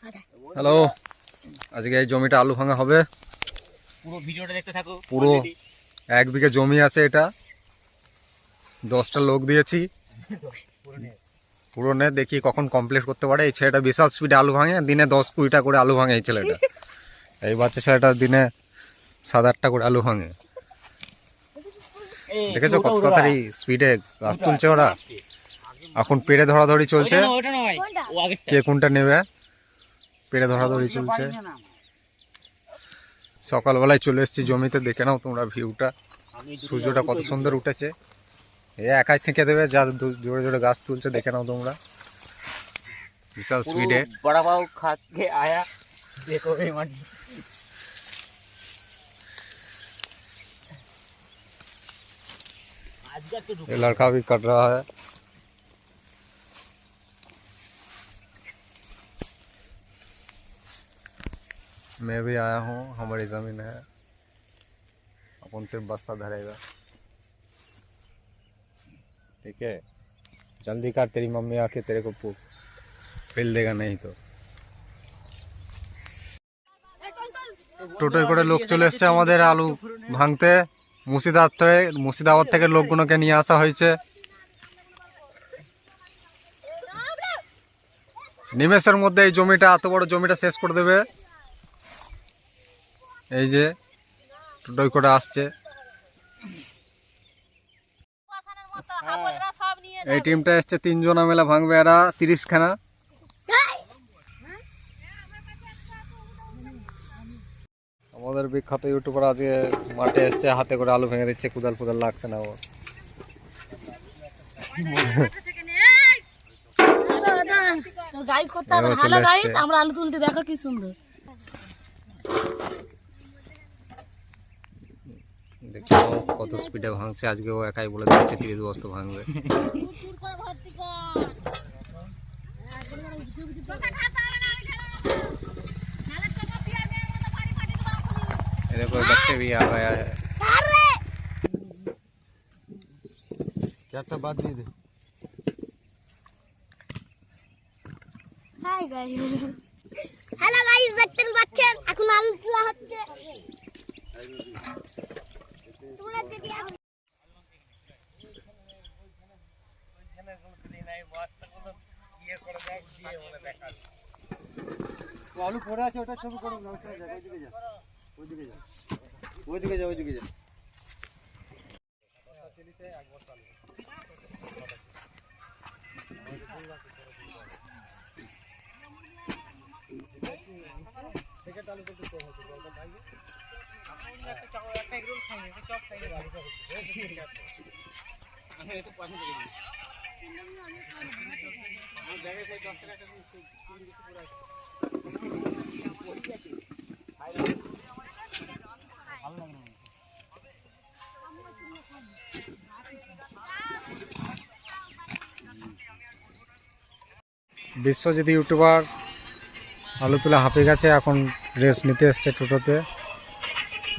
Hello, আজকে এই জমিটা আলু ভাঙা হবে। পুরো ভিডিওটা দেখতে থাকো। পুরো 1 বিঘা জমি আছে, এটা 10টা লোক দিয়েছি। পুরো নে, দেখি কখন কমপ্লিট করতে পারে। এই ছেলেটা বিশাল স্পিডে আলু ভাঙে, দিনে 10-20টা করে আলু ভাঙে এই ছেলেটা। এই বাচ্চা ছেলেটা দিনে 7-8টা করে আলু ভাঙে। দেখেছো কত তাড়াতাড়ি স্পিডে গাছ তুলছে ওরা। এখন পেড়ে ধরাধরি চলছে, কে কোনটা নেবে, পেড়ে ধরাধরি চলছে। সকালবেলায় চলে এসেছি জমিতে, দেখে নাও তোমরা ভিউটা। সূর্যটা কত সুন্দর উঠেছে, এ একাই ছেঁকে দেবে যা জোরে জোরে গাছ তুলছে। দেখে নাও তোমরা, বিশাল স্পিডে। বড়া পাও খাকে আয়া দেখো এই মাটি। ये लड़का भी कर रहा है। मैं भी आया हूँ, हमारी जमीन है, अपन सिर्फ बस्ता धरेगा। ठीक है, जल्दी कर, तेरी मम्मी आके तेरे को पिल देगा नहीं तो। টোটোয় করে লোক চলে এসছে আমাদের আলু ভাঙতে। মুর্শিদাবাদ থেকে লোকগুলোকে নিয়ে আসা হয়েছে। নিমেষের মধ্যে এই জমিটা, এত বড় জমিটা শেষ করে দেবে। এই যে টোটোয় করে আসছে এই টিমটা, এসছে 3 জনা মেলা ভাঙবে এরা 30খানা। আমাদের বিখ্যাত ইউটিউবার আজকে মাঠে এসছে, হাতে করে আলু ভেঙে দিচ্ছে, কুদাল ফুদাল লাগছে না ওর। আমরা আলু তুলতে, দেখো কি সুন্দর। দেখো কত স্পিডে ভাঙছে। আজকে ও একাই বলে দিয়েছে 30 বস্তা ভাঙবে। देखो बच्चे भी आ गया है। क्या बात नहीं दे। হাই গাইস, হ্যালো গাইস, দেখতেন পাচ্ছেন এখন আলু তোলা হচ্ছে। তোমরা যদি আলু পড়ে আছে, ওটা ছবি করো না। ওইদিকে যা, ওইদিকে যা, ওইদিকে যা, ওইদিকে যা। বিশ্বজিৎ ইউটিউবার আলু তুলে হাঁপিয়ে গেছে, এখন রেস্ট নিতে এসছে টোটোতে।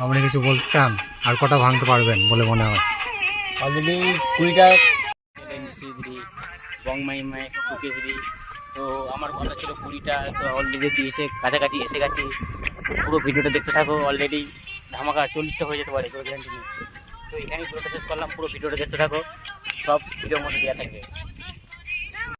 আপনি কিছু বলতে চান? আর কটা ভাঙতে পারবেন বলে মনে হয়? অলরেডি 20টা বংমাই সুকেশরি। তো আমার কথা ছিল 20টা, তো অলরেডি 30-এর কাছাকাছি এসে গেছি। পুরো ভিডিওটা দেখতে থাকো, অলরেডি ধামাকা 40টা হয়ে যেতে পারে, কোনো গ্যারান্টি নেই। তো এখানেই পুরোটা শেষ করলাম, পুরো ভিডিওটা দেখতে থাকো, সব ভিডিওর মধ্যে দেওয়া থাকবে।